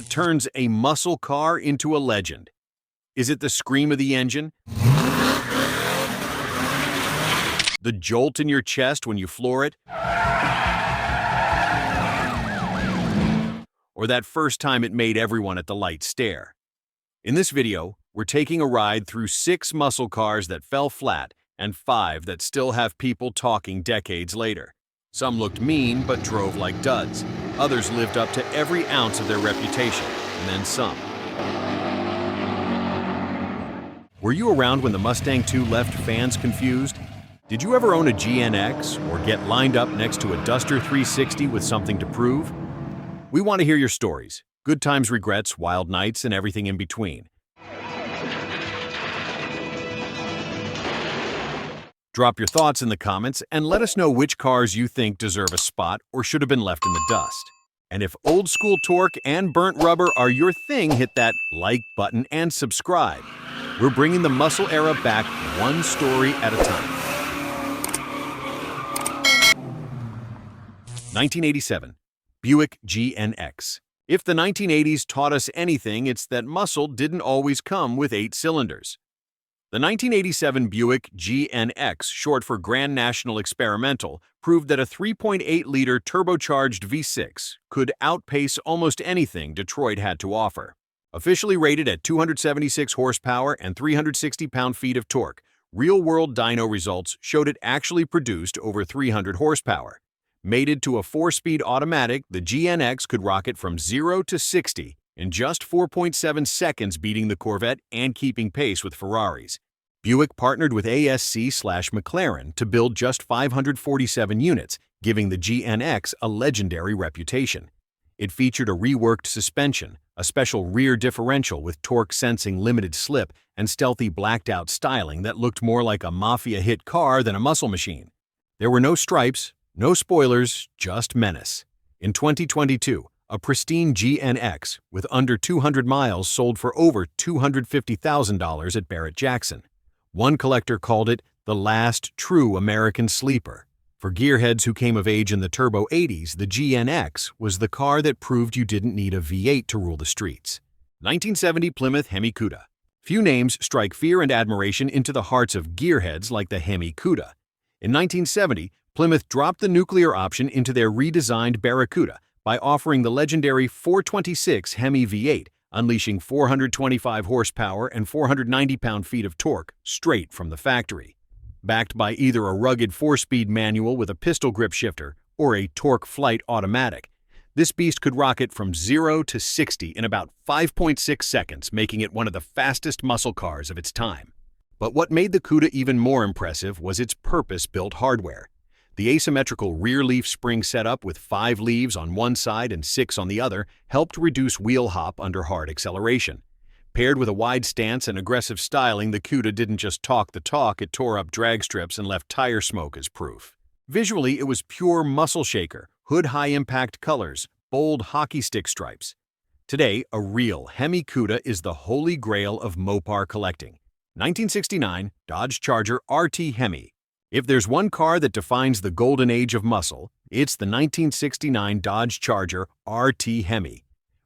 What turns a muscle car into a legend? Is it the scream of the engine? The jolt in your chest when you floor it? Or that first time it made everyone at the light stare? In this video, we're taking a ride through 6 muscle cars that fell flat and 5 that still have people talking decades later. Some looked mean but drove like duds. Others lived up to every ounce of their reputation, and then some. Were you around when the Mustang II left fans confused? Did you ever own a GNX or get lined up next to a Duster 360 with something to prove? We want to hear your stories, good times, regrets, wild nights, and everything in between. Drop your thoughts in the comments and let us know which cars you think deserve a spot or should have been left in the dust. And if old school torque and burnt rubber are your thing, hit that like button and subscribe. We're bringing the muscle era back one story at a time. 1987, Buick GNX. If the 1980s taught us anything, it's that muscle didn't always come with 8 cylinders. The 1987 Buick GNX, short for Grand National Experimental, proved that a 3.8-liter turbocharged V6 could outpace almost anything Detroit had to offer. Officially rated at 276 horsepower and 360 pound-feet of torque, real-world dyno results showed it actually produced over 300 horsepower. Mated to a 4-speed automatic, the GNX could rocket from 0 to 60 in just 4.7 seconds, beating the Corvette and keeping pace with Ferraris. Buick partnered with ASC/McLaren to build just 547 units, giving the GNX a legendary reputation. It featured a reworked suspension, a special rear differential with torque-sensing limited slip, and stealthy blacked-out styling that looked more like a mafia-hit car than a muscle machine. There were no stripes, no spoilers, just menace. In 2022, a pristine GNX with under 200 miles sold for over $250,000 at Barrett-Jackson. One collector called it the last true American sleeper. For gearheads who came of age in the turbo 80s, the GNX was the car that proved you didn't need a V8 to rule the streets. 1970 Plymouth Hemi Cuda. Few names strike fear and admiration into the hearts of gearheads like the Hemi Cuda. In 1970, Plymouth dropped the nuclear option into their redesigned Barracuda by offering the legendary 426 Hemi V8, unleashing 425 horsepower and 490 pound-feet of torque straight from the factory. Backed by either a rugged 4-speed manual with a pistol grip shifter or a torque flight automatic, this beast could rocket from 0 to 60 in about 5.6 seconds, making it one of the fastest muscle cars of its time. But what made the Cuda even more impressive was its purpose-built hardware. The asymmetrical rear leaf spring setup with 5 leaves on one side and 6 on the other helped reduce wheel hop under hard acceleration. Paired with a wide stance and aggressive styling, the Cuda didn't just talk the talk, it tore up drag strips and left tire smoke as proof. Visually, it was pure muscle shaker, hood high-impact colors, bold hockey stick stripes. Today, a real Hemi Cuda is the holy grail of Mopar collecting. 1969 Dodge Charger RT Hemi. If there's one car that defines the golden age of muscle, it's the 1969 Dodge Charger RT Hemi.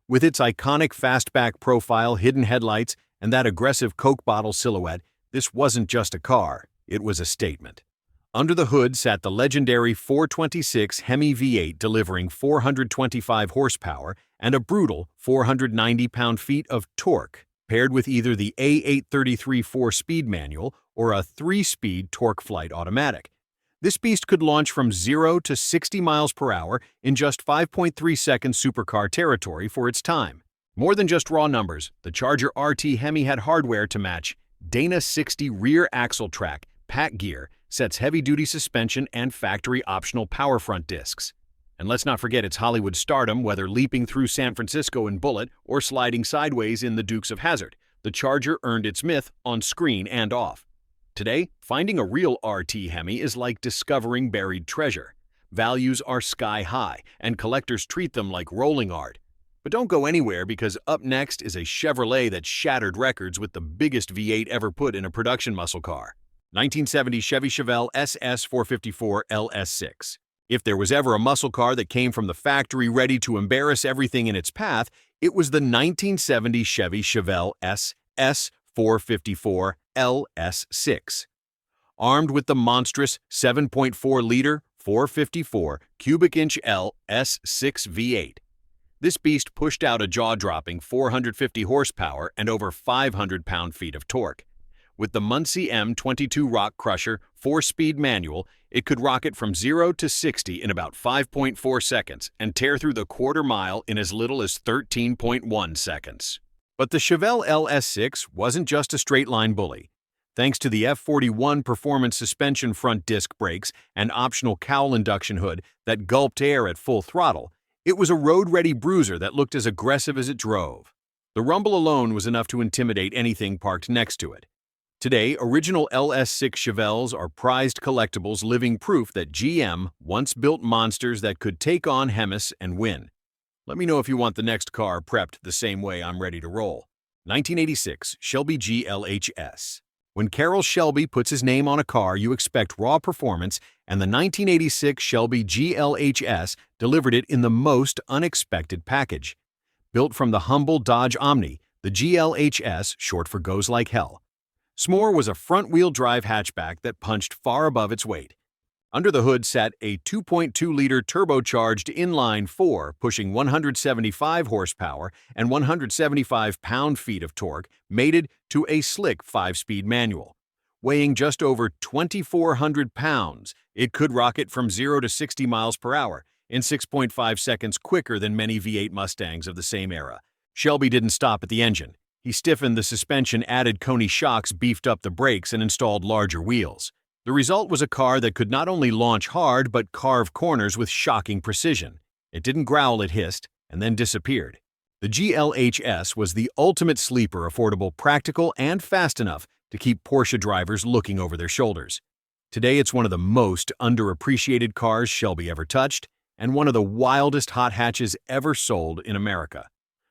With its iconic fastback profile, hidden headlights, and that aggressive Coke bottle silhouette, this wasn't just a car, it was a statement. Under the hood sat the legendary 426 Hemi V8, delivering 425 horsepower and a brutal 490 pound-feet of torque, paired with either the A833 4-speed manual or a 3-speed torque flight automatic. This beast could launch from 0 to 60 miles per hour in just 5.3 seconds, supercar territory for its time. More than just raw numbers, the Charger RT Hemi had hardware to match: Dana 60 rear axle track, pack gear, sets heavy-duty suspension, and factory-optional power front discs. And let's not forget its Hollywood stardom, whether leaping through San Francisco in Bullitt or sliding sideways in the Dukes of Hazzard. The Charger earned its myth on screen and off. Today, finding a real RT Hemi is like discovering buried treasure. Values are sky high, and collectors treat them like rolling art. But don't go anywhere, because up next is a Chevrolet that shattered records with the biggest V8 ever put in a production muscle car. 1970 Chevy Chevelle SS 454 LS6. If there was ever a muscle car that came from the factory ready to embarrass everything in its path, It was the 1970 Chevy Chevelle S454 LS6. Armed with the monstrous 7.4-liter 454 cubic inch LS6 V8. This beast pushed out a jaw-dropping 450 horsepower and over 500 pound-feet of torque. With the Muncie M22 Rock Crusher 4-speed manual, it could rocket from 0 to 60 in about 5.4 seconds and tear through the quarter mile in as little as 13.1 seconds. But the Chevelle LS6 wasn't just a straight-line bully. Thanks to the F41 performance suspension front disc brakes and optional cowl induction hood that gulped air at full throttle, it was a road-ready bruiser that looked as aggressive as it drove. The rumble alone was enough to intimidate anything parked next to it. Today, original LS6 Chevelles are prized collectibles, living proof that GM once built monsters that could take on Hemis and win. Let me know if you want the next car prepped the same way I'm ready to roll. 1986 Shelby GLHS. When Carroll Shelby puts his name on a car, you expect raw performance, and the 1986 Shelby GLHS delivered it in the most unexpected package. Built from the humble Dodge Omni, the GLHS, short for Goes Like Hell. S'more was a front-wheel drive hatchback that punched far above its weight. Under the hood sat a 2.2-liter turbocharged inline-4 pushing 175 horsepower and 175 pound-feet of torque, mated to a slick 5-speed manual. Weighing just over 2,400 pounds, it could rocket from 0 to 60 miles per hour in 6.5 seconds quicker than many V8 Mustangs of the same era. Shelby didn't stop at the engine. He stiffened the suspension, added Coney shocks, beefed up the brakes, and installed larger wheels. The result was a car that could not only launch hard but carve corners with shocking precision. It didn't growl, it hissed, and then disappeared. The GLHS was the ultimate sleeper, affordable, practical, and fast enough to keep Porsche drivers looking over their shoulders. Today, it's one of the most underappreciated cars Shelby ever touched, and one of the wildest hot hatches ever sold in America.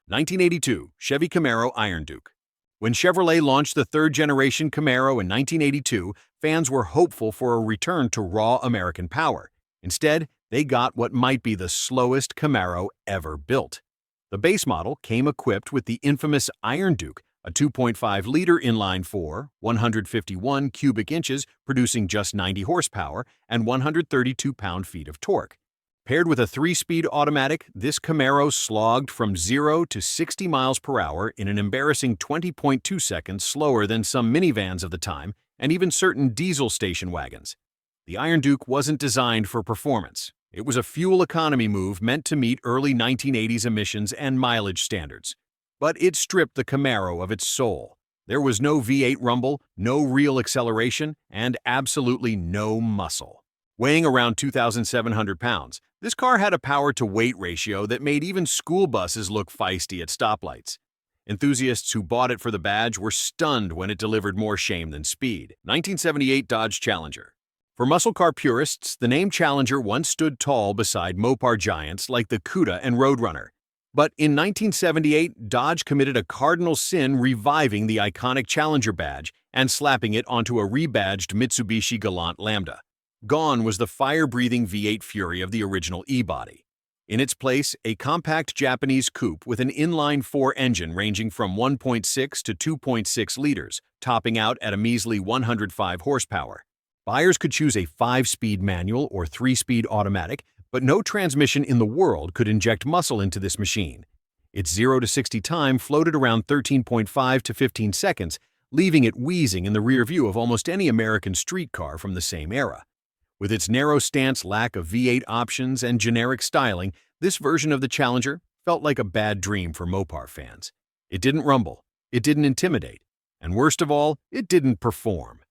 1982 Chevy Camaro Iron Duke. When Chevrolet launched the third-generation Camaro in 1982, fans were hopeful for a return to raw American power. Instead, they got what might be the slowest Camaro ever built. The base model came equipped with the infamous Iron Duke, a 2.5-liter inline-4, 151 cubic inches, producing just 90 horsepower and 132 pound-feet of torque. Paired with a 3-speed automatic, this Camaro slogged from 0 to 60 miles per hour in an embarrassing 20.2 seconds, slower than some minivans of the time and even certain diesel station wagons. The Iron Duke wasn't designed for performance. It was a fuel economy move meant to meet early 1980s emissions and mileage standards. But it stripped the Camaro of its soul. There was no V8 rumble, no real acceleration, and absolutely no muscle. Weighing around 2,700 pounds, this car had a power-to-weight ratio that made even school buses look feisty at stoplights. Enthusiasts who bought it for the badge were stunned when it delivered more shame than speed. 1978 Dodge Challenger. For muscle car purists, the name Challenger once stood tall beside Mopar giants like the Cuda and Roadrunner. But in 1978, Dodge committed a cardinal sin, reviving the iconic Challenger badge and slapping it onto a rebadged Mitsubishi Galant Lambda. Gone was the fire-breathing V8 Fury of the original E-body. In its place, a compact Japanese coupe with an inline-4 engine ranging from 1.6 to 2.6 liters, topping out at a measly 105 horsepower. Buyers could choose a 5-speed manual or 3-speed automatic, but no transmission in the world could inject muscle into this machine. Its 0 to 60 time floated around 13.5 to 15 seconds, leaving it wheezing in the rear view of almost any American street car from the same era. With its narrow stance, lack of V8 options, and generic styling, this version of the Challenger felt like a bad dream for Mopar fans. It didn't rumble, it didn't intimidate, and worst of all, it didn't perform.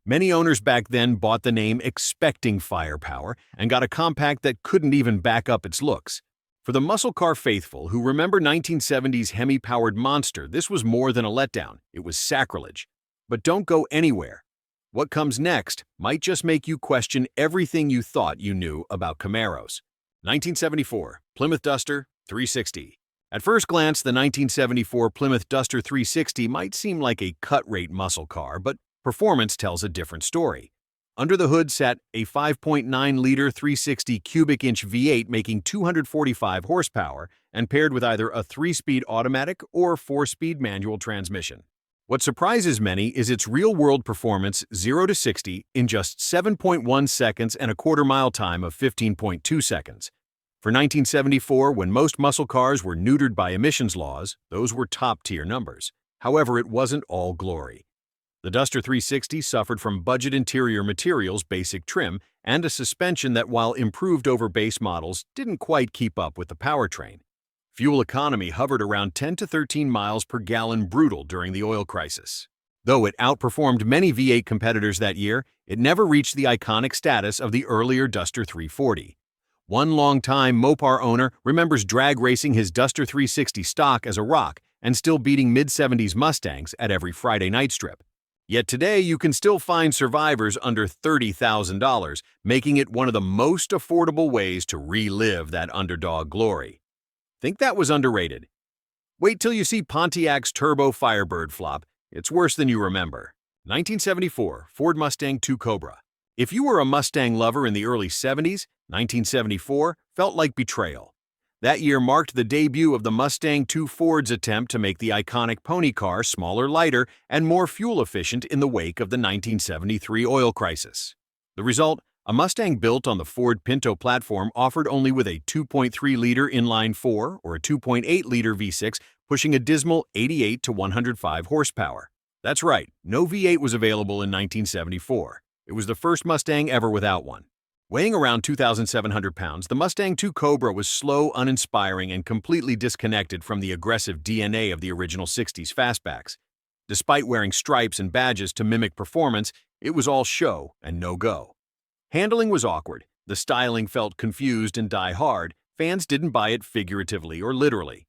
Many owners back then bought the name expecting firepower and got a compact that couldn't even back up its looks. For the muscle car faithful who remember 1970s Hemi-powered monster, this was more than a letdown. It was sacrilege. But don't go anywhere. What comes next might just make you question everything you thought you knew about Camaros. 1974 Plymouth Duster 360. At first glance, the 1974 Plymouth Duster 360 might seem like a cut-rate muscle car, but performance tells a different story. Under the hood sat a 5.9-liter 360 cubic inch V8 making 245 horsepower and paired with either a 3-speed automatic or 4-speed manual transmission. What surprises many is its real-world performance 0 to 60 in just 7.1 seconds and a quarter-mile time of 15.2 seconds. For 1974, when most muscle cars were neutered by emissions laws, those were top-tier numbers. However, it wasn't all glory. The Duster 360 suffered from budget interior materials, basic trim, and a suspension that, while improved over base models, didn't quite keep up with the powertrain. Fuel economy hovered around 10 to 13 miles per gallon brutal during the oil crisis. Though it outperformed many V8 competitors that year, it never reached the iconic status of the earlier Duster 340. One longtime Mopar owner remembers drag racing his Duster 360 stock as a rock and still beating mid-70s Mustangs at every Friday night strip. Yet today, you can still find survivors under $30,000, making it one of the most affordable ways to relive that underdog glory. Think that was underrated? Wait till you see Pontiac's Turbo Firebird flop. It's worse than you remember. 1974 Ford Mustang II Cobra. If you were a Mustang lover in the early 70s, 1974 felt like betrayal. That year marked the debut of the Mustang II Ford's attempt to make the iconic pony car smaller, lighter, and more fuel-efficient in the wake of the 1973 oil crisis. The result? A Mustang built on the Ford Pinto platform offered only with a 2.3-liter inline-4 or a 2.8-liter V6, pushing a dismal 88 to 105 horsepower. That's right, no V8 was available in 1974. It was the first Mustang ever without one. Weighing around 2,700 pounds, the Mustang II Cobra was slow, uninspiring, and completely disconnected from the aggressive DNA of the original 60s fastbacks. Despite wearing stripes and badges to mimic performance, it was all show and no-go. Handling was awkward, the styling felt confused and die-hard, fans didn't buy it figuratively or literally.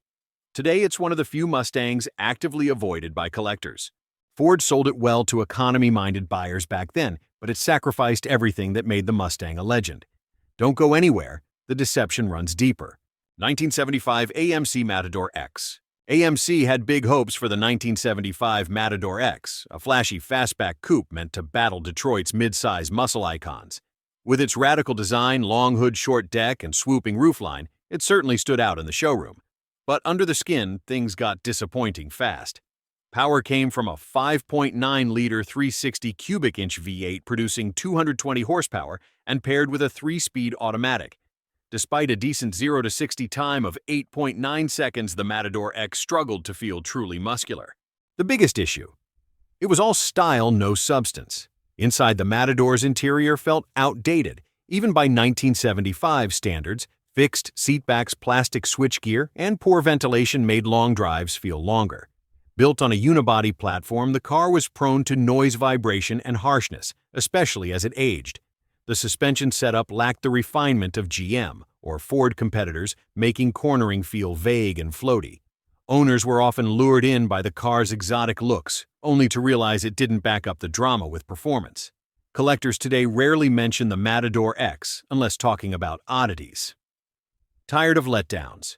Today, it's one of the few Mustangs actively avoided by collectors. Ford sold it well to economy-minded buyers back then, but it sacrificed everything that made the Mustang a legend. Don't go anywhere, the deception runs deeper. 1975 AMC Matador X. AMC had big hopes for the 1975 Matador X, a flashy fastback coupe meant to battle Detroit's mid-size muscle icons. With its radical design, long hood, short deck, and swooping roofline, it certainly stood out in the showroom. But under the skin, things got disappointing fast. Power came from a 5.9-liter 360 cubic inch V8 producing 220 horsepower and paired with a 3-speed automatic. Despite a decent 0 to 60 time of 8.9 seconds, the Matador X struggled to feel truly muscular. The biggest issue? It was all style, no substance. Inside, the Matador's interior felt outdated, even by 1975 standards. Fixed seatbacks, plastic switchgear, and poor ventilation made long drives feel longer. Built on a unibody platform, the car was prone to noise, vibration, and harshness, especially as it aged. The suspension setup lacked the refinement of GM or Ford competitors, making cornering feel vague and floaty. Owners were often lured in by the car's exotic looks, only to realize it didn't back up the drama with performance. Collectors today rarely mention the Matador X unless talking about oddities. Tired of letdowns?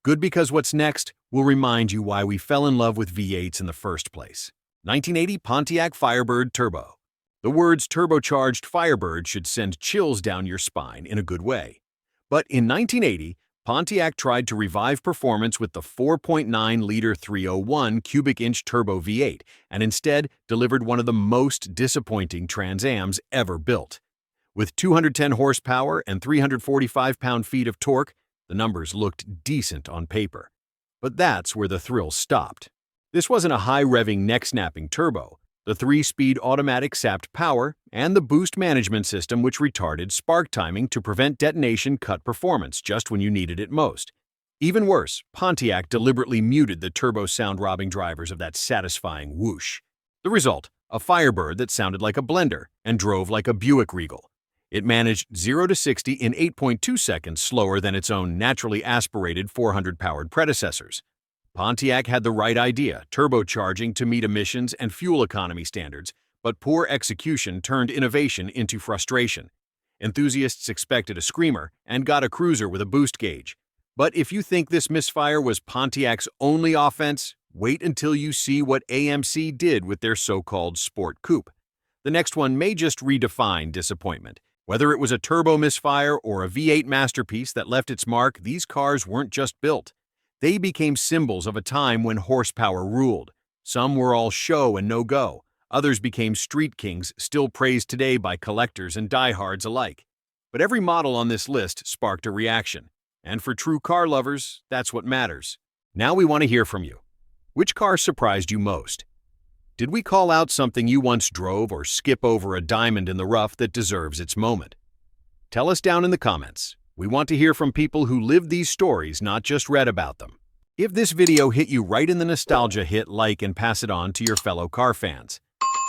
Good, because what's next will remind you why we fell in love with V8s in the first place. 1980 Pontiac Firebird Turbo. The words turbocharged Firebird should send chills down your spine in a good way. But in 1980, Pontiac tried to revive performance with the 4.9-liter 301 cubic inch turbo V8 and instead delivered one of the most disappointing Trans Ams ever built. With 210 horsepower and 345 pound-feet of torque, the numbers looked decent on paper. But that's where the thrill stopped. This wasn't a high-revving, neck-snapping turbo. The 3-speed automatic sapped power, and the boost management system which retarded spark timing to prevent detonation cut performance just when you needed it most. Even worse, Pontiac deliberately muted the turbo sound, robbing drivers of that satisfying whoosh. The result? A Firebird that sounded like a blender and drove like a Buick Regal. It managed 0 to 60 in 8.2 seconds slower than its own naturally aspirated 400-powered predecessors. Pontiac had the right idea, turbocharging to meet emissions and fuel economy standards, but poor execution turned innovation into frustration. Enthusiasts expected a screamer and got a cruiser with a boost gauge. But if you think this misfire was Pontiac's only offense, wait until you see what AMC did with their so-called Sport Coupe. The next one may just redefine disappointment. Whether it was a turbo misfire or a V8 masterpiece that left its mark, these cars weren't just built. They became symbols of a time when horsepower ruled. Some were all show and no-go. Others became street kings, still praised today by collectors and diehards alike. But every model on this list sparked a reaction. And for true car lovers, that's what matters. Now we want to hear from you. Which car surprised you most? Did we call out something you once drove or skip over a diamond in the rough that deserves its moment? Tell us down in the comments. We want to hear from people who lived these stories, not just read about them. If this video hit you right in the nostalgia, hit like and pass it on to your fellow car fans.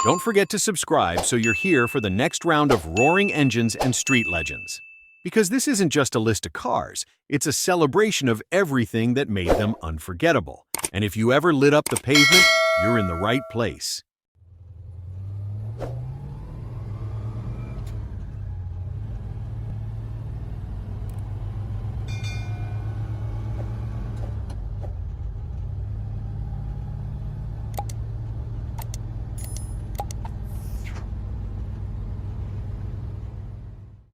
Don't forget to subscribe so you're here for the next round of roaring engines and street legends. Because this isn't just a list of cars, it's a celebration of everything that made them unforgettable. And if you ever lit up the pavement, you're in the right place.